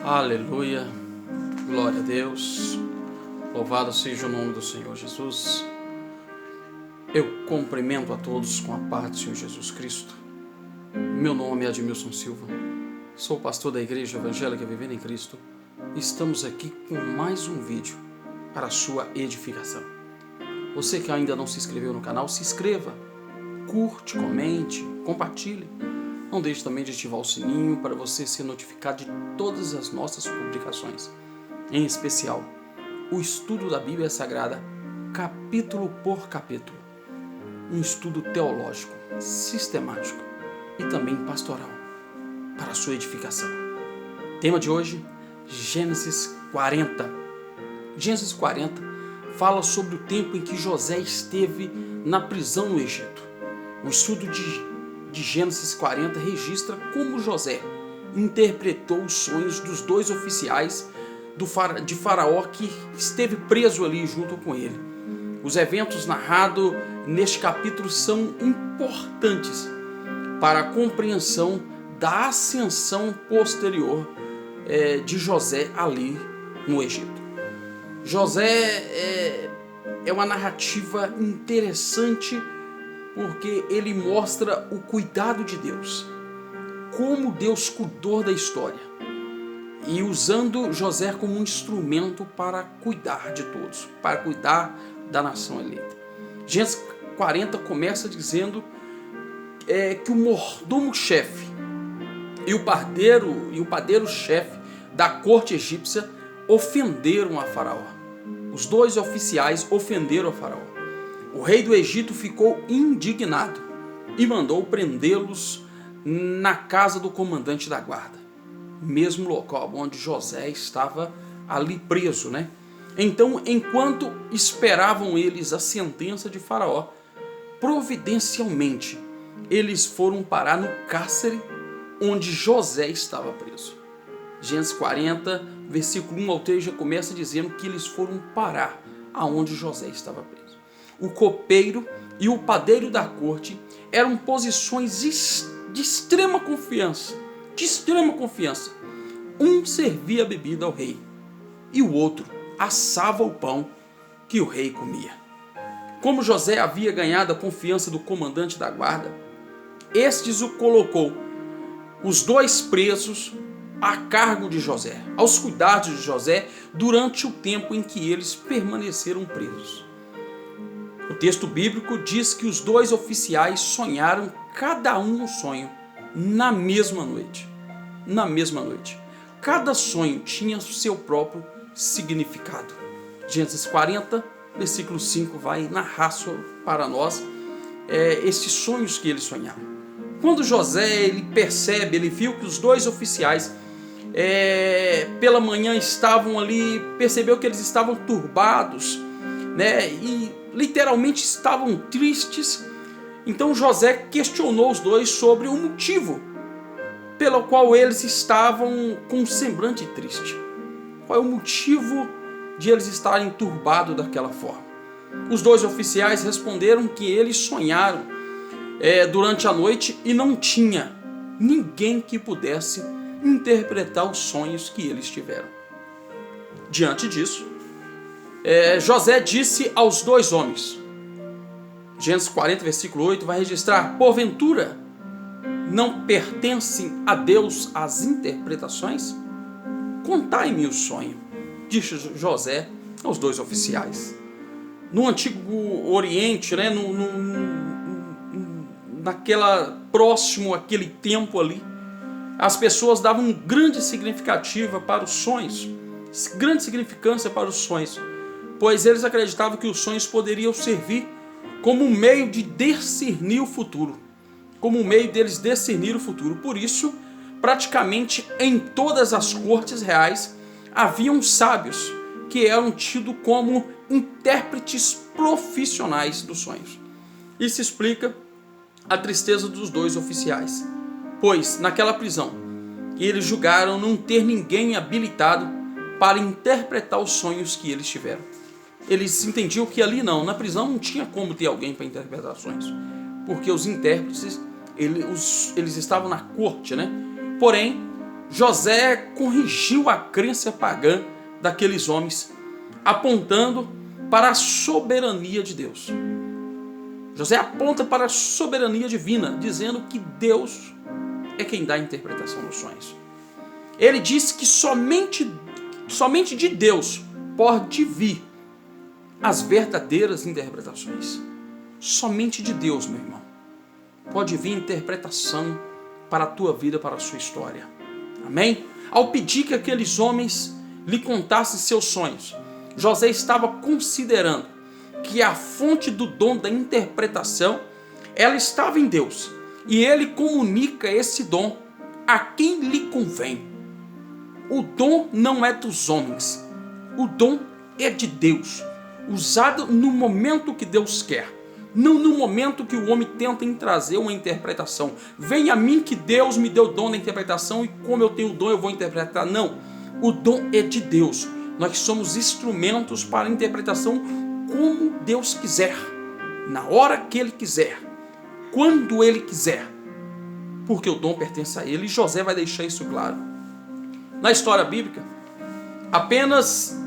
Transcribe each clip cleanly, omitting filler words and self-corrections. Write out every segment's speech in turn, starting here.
Aleluia, glória a Deus, louvado seja o nome do Senhor Jesus. Eu cumprimento a todos com a paz do Senhor Jesus Cristo. Meu nome é Admilson Silva, sou pastor da Igreja Evangélica Vivendo em Cristo. Estamos aqui com mais um vídeo para a sua edificação. Você que ainda não se inscreveu no canal, se inscreva, curte, comente, compartilhe. Não deixe também de ativar o sininho para você ser notificado de todas as nossas publicações. Em especial, o estudo da Bíblia Sagrada, capítulo por capítulo. Um estudo teológico, sistemático e também pastoral para a sua edificação. Tema de hoje, Gênesis 40. Gênesis 40 fala sobre o tempo em que José esteve na prisão no Egito. O estudo de Gênesis 40 registra como José interpretou os sonhos dos dois oficiais de Faraó que esteve preso ali junto com ele. Os eventos narrados neste capítulo são importantes para a compreensão da ascensão posterior de José ali no Egito. José é uma narrativa interessante porque ele mostra o cuidado de Deus, como Deus cuidou da história, e usando José como um instrumento para cuidar de todos, para cuidar da nação eleita. Gênesis 40 começa dizendo que o mordomo-chefe e o padeiro-chefe da corte egípcia ofenderam a Faraó. Os dois oficiais ofenderam a Faraó. O rei do Egito ficou indignado e mandou prendê-los na casa do comandante da guarda, mesmo local onde José estava ali preso, né? Então, enquanto esperavam eles a sentença de Faraó, providencialmente eles foram parar no cárcere onde José estava preso. Gênesis 40, versículo 1 ao 3 já começa dizendo que eles foram parar aonde José estava preso. O copeiro e o padeiro da corte eram posições de extrema confiança. Um servia a bebida ao rei e o outro assava o pão que o rei comia. Como José havia ganhado a confiança do comandante da guarda, estes o colocou, os dois presos, a cargo de José, aos cuidados de José, durante o tempo em que eles permaneceram presos. O texto bíblico diz que os dois oficiais sonharam cada um um sonho na mesma noite. Cada sonho tinha seu próprio significado. Gênesis 40, versículo 5 vai narrar para nós esses sonhos que eles sonharam. Quando José ele viu que os dois oficiais pela manhã estavam ali, percebeu que eles estavam turbados, né? E literalmente estavam tristes. Então José questionou os dois sobre o motivo pelo qual eles estavam com um semblante triste. Qual é o motivo de eles estarem turbados daquela forma? Os dois oficiais responderam que eles sonharam durante a noite e não tinha ninguém que pudesse interpretar os sonhos que eles tiveram. Diante disso, José disse aos dois homens, Gênesis 40, versículo 8, vai registrar: porventura não pertencem a Deus as interpretações? Contai-me o sonho, disse José aos dois oficiais. No Antigo Oriente, né, próximo àquele tempo ali, as pessoas davam grande significância para os sonhos, pois eles acreditavam que os sonhos poderiam servir como um meio de discernir o futuro, Por isso, praticamente em todas as cortes reais, haviam sábios que eram tidos como intérpretes profissionais dos sonhos. Isso explica a tristeza dos dois oficiais, pois naquela prisão eles julgaram não ter ninguém habilitado para interpretar os sonhos que eles tiveram. Eles entendiam que ali na prisão não tinha como ter alguém para interpretar sonhos, porque os intérpretes eles estavam na corte, né? Porém, José corrigiu a crença pagã daqueles homens, apontando para a soberania de Deus. José aponta para a soberania divina, dizendo que Deus é quem dá a interpretação dos sonhos. Ele disse que somente de Deus pode vir as verdadeiras interpretações. Somente de Deus, meu irmão, pode vir interpretação para a tua vida, para a sua história. Amém? Ao pedir que aqueles homens lhe contassem seus sonhos, José estava considerando que a fonte do dom da interpretação, ela estava em Deus. E ele comunica esse dom a quem lhe convém. O dom não é dos homens. O dom é de Deus. Usado no momento que Deus quer. Não no momento que o homem tenta trazer uma interpretação. Vem a mim que Deus me deu o dom da interpretação e como eu tenho o dom eu vou interpretar. Não. O dom é de Deus. Nós somos instrumentos para a interpretação como Deus quiser, na hora que Ele quiser, quando Ele quiser, porque o dom pertence a Ele, e José vai deixar isso claro. Na história bíblica, apenas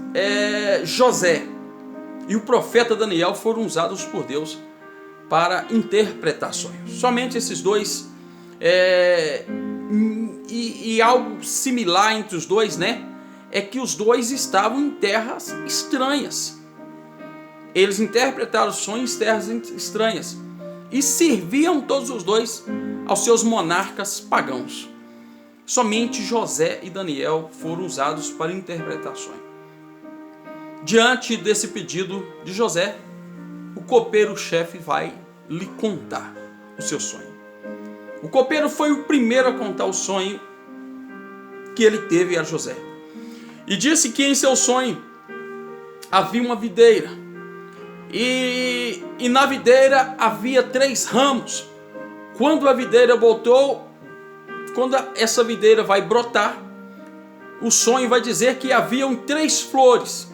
José e o profeta Daniel foram usados por Deus para interpretações. Somente esses dois, e algo similar entre os dois, né? É que os dois estavam em terras estranhas. Eles interpretaram sonhos em terras estranhas e serviam todos os dois aos seus monarcas pagãos. Somente José e Daniel foram usados para interpretações. Diante desse pedido de José, o copeiro-chefe vai lhe contar o seu sonho. O copeiro foi o primeiro a contar o sonho que ele teve a José. E disse que em seu sonho havia uma videira. E na videira havia 3 ramos. Quando a videira botou, quando essa videira vai brotar, o sonho vai dizer que haviam 3 flores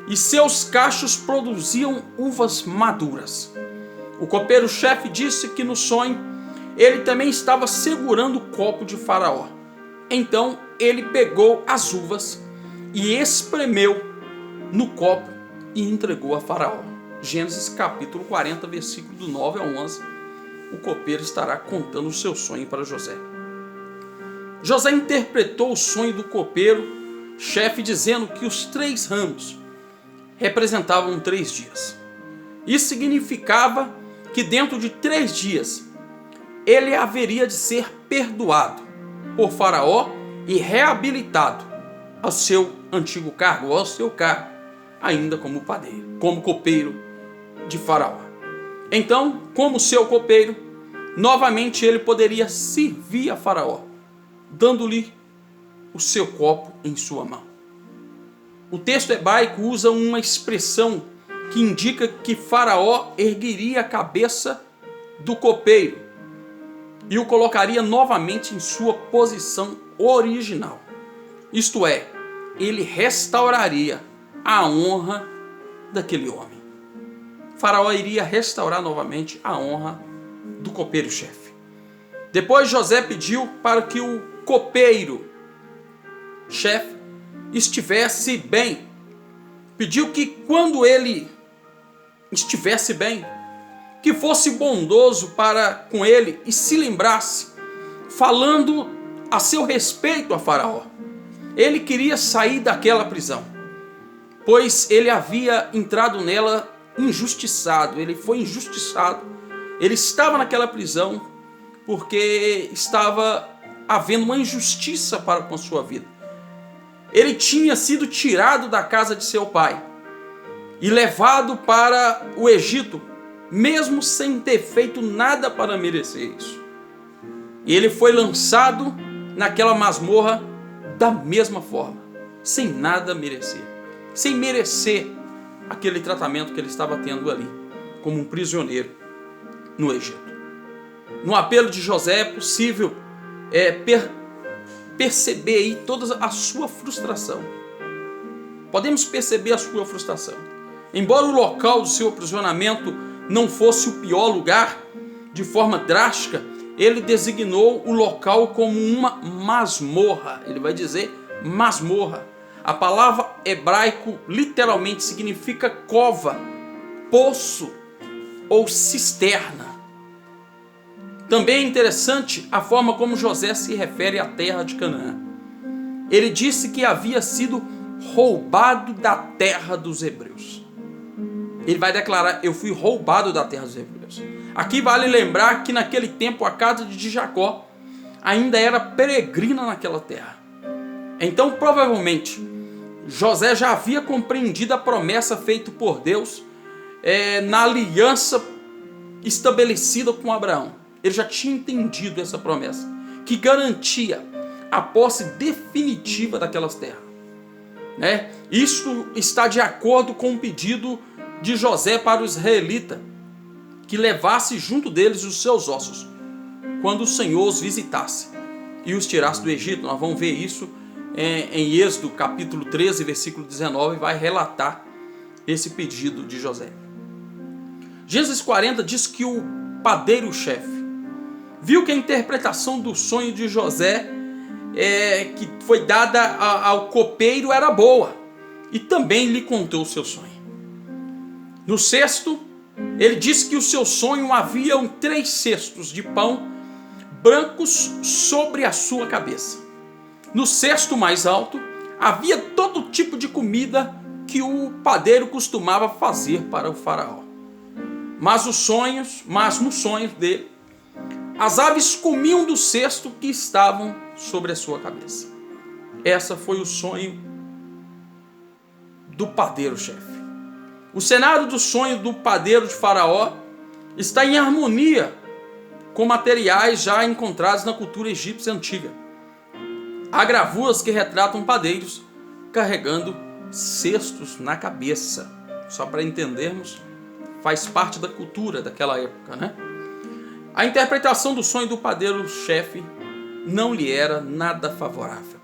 e seus cachos produziam uvas maduras. O copeiro-chefe disse que no sonho ele também estava segurando o copo de Faraó. Então ele pegou as uvas e espremeu no copo e entregou a Faraó. Gênesis capítulo 40, versículo do 9 ao 11, o copeiro estará contando o seu sonho para José. José interpretou o sonho do copeiro, chefe, dizendo que os 3 ramos representavam 3 dias. Isso significava que dentro de 3 dias, ele haveria de ser perdoado por Faraó e reabilitado ao seu antigo cargo, ao seu cargo, ainda como padeiro, como copeiro de Faraó. Então, como seu copeiro, novamente ele poderia servir a Faraó, dando-lhe o seu copo em sua mão. O texto hebraico usa uma expressão que indica que Faraó ergueria a cabeça do copeiro e o colocaria novamente em sua posição original. Isto é, ele restauraria a honra daquele homem. Faraó iria restaurar novamente a honra do copeiro-chefe. Depois José pediu para que o copeiro-chefe estivesse bem. Pediu que quando ele estivesse bem, que fosse bondoso para com ele e se lembrasse, falando a seu respeito a Faraó. Ele queria sair daquela prisão, pois ele havia entrado nela injustiçado, ele foi injustiçado, ele estava naquela prisão porque estava havendo uma injustiça para com a sua vida. Ele tinha sido tirado da casa de seu pai e levado para o Egito, mesmo sem ter feito nada para merecer isso. E ele foi lançado naquela masmorra da mesma forma, sem nada merecer, sem merecer aquele tratamento que ele estava tendo ali, como um prisioneiro no Egito. No apelo de José é possível perceber aí toda a sua frustração. Podemos perceber a sua frustração. Embora o local do seu aprisionamento não fosse o pior lugar, de forma drástica, ele designou o local como uma masmorra. Ele vai dizer masmorra. A palavra hebraico literalmente significa cova, poço ou cisterna. Também é interessante a forma como José se refere à terra de Canaã. Ele disse que havia sido roubado da terra dos hebreus. Ele vai declarar: eu fui roubado da terra dos hebreus. Aqui vale lembrar que naquele tempo a casa de Jacó ainda era peregrina naquela terra. Então provavelmente José já havia compreendido a promessa feita por Deus na aliança estabelecida com Abraão. Ele já tinha entendido essa promessa, que garantia a posse definitiva daquelas terras. Isto está de acordo com o pedido de José para o israelita, que levasse junto deles os seus ossos, quando o Senhor os visitasse e os tirasse do Egito. Nós vamos ver isso em Êxodo capítulo 13, versículo 19, vai relatar esse pedido de José. Gênesis 40 diz que o padeiro-chefe viu que a interpretação do sonho de José, que foi dada ao copeiro, era boa, e também lhe contou o seu sonho. No sexto, ele disse que o seu sonho haviam 3 cestos de pão brancos sobre a sua cabeça. No cesto mais alto, havia todo tipo de comida que o padeiro costumava fazer para o faraó. Mas nos sonhos dele, as aves comiam do cesto que estavam sobre a sua cabeça. Esse foi o sonho do padeiro-chefe. O cenário do sonho do padeiro de Faraó está em harmonia com materiais já encontrados na cultura egípcia antiga. Há gravuras que retratam padeiros carregando cestos na cabeça. Só para entendermos, faz parte da cultura daquela época, né? A interpretação do sonho do padeiro-chefe não lhe era nada favorável.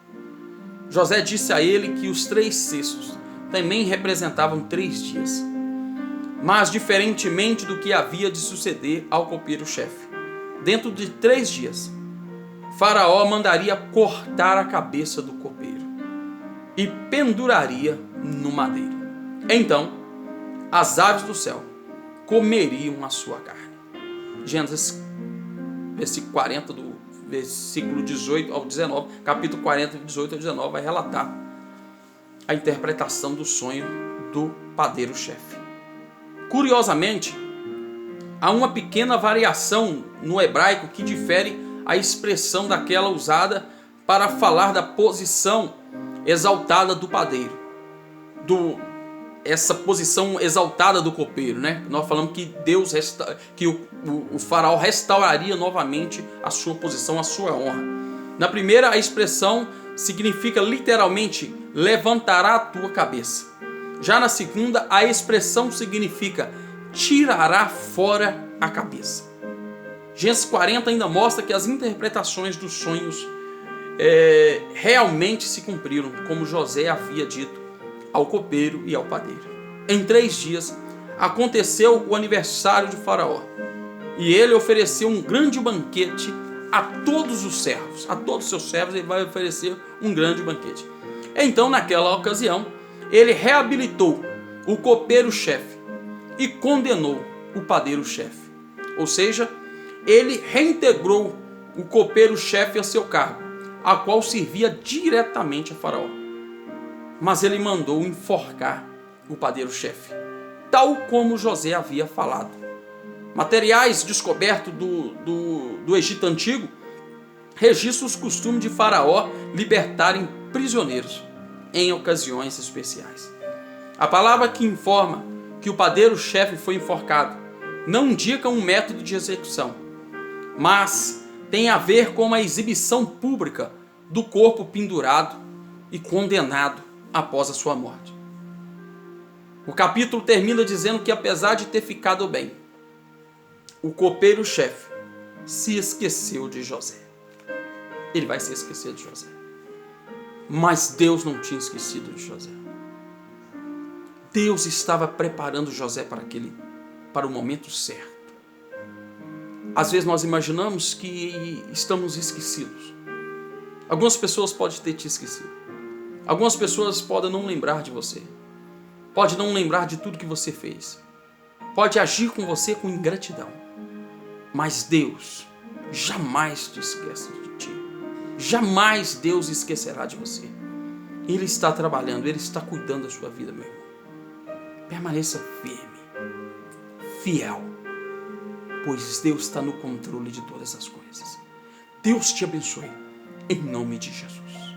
José disse a ele que os 3 cestos também representavam 3 dias. Mas, diferentemente do que havia de suceder ao copeiro-chefe, dentro de 3 dias, Faraó mandaria cortar a cabeça do copeiro e penduraria no madeiro. Então, as aves do céu comeriam a sua carne. Gênesis, versículo 40, do versículo 18 ao 19, capítulo 40, 18 ao 19, vai relatar a interpretação do sonho do padeiro-chefe. Curiosamente, há uma pequena variação no hebraico que difere a expressão daquela usada para falar da posição exaltada do padeiro, essa posição exaltada do copeiro, né? Nós falamos que o faraó restauraria novamente a sua posição, a sua honra. Na primeira, a expressão significa literalmente levantará a tua cabeça. Já na segunda, a expressão significa tirará fora a cabeça. Gênesis 40 ainda mostra que as interpretações dos sonhos realmente se cumpriram, como José havia dito ao copeiro e ao padeiro. Em 3 dias aconteceu o aniversário de Faraó, e ele ofereceu um grande banquete a todos os servos. A todos os seus servos ele vai oferecer um grande banquete. Então, naquela ocasião, ele reabilitou o copeiro-chefe e condenou o padeiro-chefe. Ou seja, ele reintegrou o copeiro-chefe a seu cargo, a qual servia diretamente a Faraó. Mas ele mandou enforcar o padeiro-chefe, tal como José havia falado. Materiais descobertos do Egito Antigo registram os costumes de Faraó libertarem prisioneiros em ocasiões especiais. A palavra que informa que o padeiro-chefe foi enforcado não indica um método de execução, mas tem a ver com uma exibição pública do corpo pendurado e condenado após a sua morte. O capítulo termina dizendo que, apesar de ter ficado bem, o copeiro-chefe se esqueceu de José. Ele vai se esquecer de José. Mas Deus não tinha esquecido de José. Deus estava preparando José para o momento certo. Às vezes nós imaginamos que estamos esquecidos. Algumas pessoas podem ter te esquecido. Algumas pessoas podem não lembrar de você. Pode não lembrar de tudo que você fez. Pode agir com você com ingratidão. Mas Deus jamais te esquece de ti. Jamais Deus esquecerá de você. Ele está trabalhando, Ele está cuidando da sua vida, meu irmão. Permaneça firme, fiel, pois Deus está no controle de todas as coisas. Deus te abençoe, em nome de Jesus.